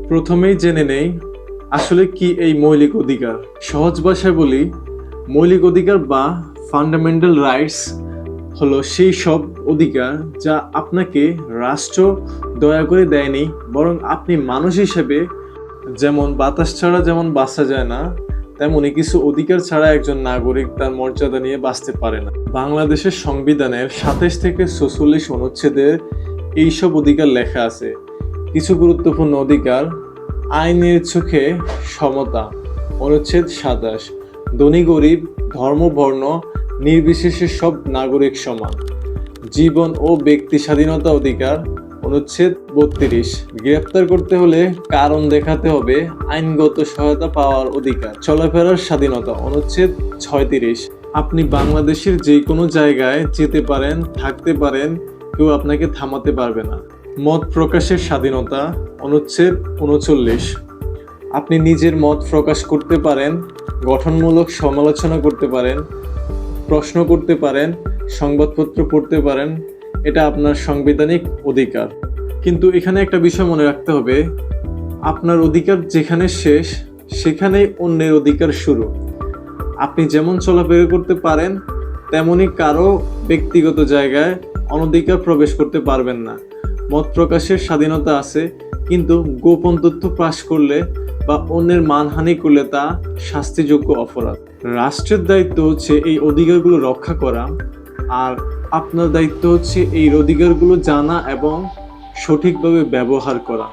প্রথমেই জেনে নেই আসলে কি এই মৌলিক অধিকার। সহজ ভাষায় বলি, মৌলিক অধিকার বা ফান্ডামেন্টাল রাইটস হলো সেই সব অধিকার যা আপনাকে রাষ্ট্র দয়া করে দেয়নি, বরং আপনি মানুষ হিসেবে যেমন বাতাস ছাড়া যেমন বাঁচা যায় না, তেমনি কিছু অধিকার ছাড়া একজন নাগরিক তার মর্যাদা নিয়ে বাঁচতে পারে না। বাংলাদেশের সংবিধানের ২৭ থেকে ৪৬ অনুচ্ছেদে এইসব অধিকার লেখা আছে। কিছু গুরুত্বপূর্ণ অধিকার: আইনের চোখে সমতা, অনুচ্ছেদ ২৭। ধনী গরিব, ধর্ম বর্ণ নির্বিশেষে সব নাগরিক সমান। জীবন ও ব্যক্তি স্বাধীনতা অধিকার, অনুচ্ছেদ ৩২। গ্রেপ্তার করতে হলে কারণ দেখাতে হবে, আইনগত সহায়তা পাওয়ার অধিকার। চলাফেরার স্বাধীনতা, অনুচ্ছেদ ৩৬। আপনি বাংলাদেশের যে কোনো জায়গায় যেতে পারেন, থাকতে পারেন, কেউ আপনাকে থামাতে পারবে না। মত প্রকাশের স্বাধীনতা, অনুচ্ছেদ ৩৯। আপনি নিজের মত প্রকাশ করতে পারেন, গঠনমূলক সমালোচনা করতে পারেন, প্রশ্ন করতে পারেন, সংবাদপত্র পড়তে পারেন। এটা আপনার সাংবিধানিক অধিকার। কিন্তু এখানে একটা বিষয় মনে রাখতে হবে, আপনার অধিকার যেখানে শেষ সেখানেই অন্যের অধিকার শুরু। আপনি যেমন চলাফেরা করতে পারেন, তেমনি কারো ব্যক্তিগত জায়গায় অনধিকার প্রবেশ করতে পারবেন না। মত প্রকাশের স্বাধীনতা আছে, কিন্তু গোপন তথ্য ফাঁস করলে বা অন্যের মানহানি করলে তা শাস্তিযোগ্য অপরাধ। রাষ্ট্রের দায়িত্ব হচ্ছে এই অধিকারগুলো রক্ষা করা, আর আপনার দায়িত্ব হচ্ছে এই অধিকারগুলো জানা এবং সঠিকভাবে ব্যবহার করা।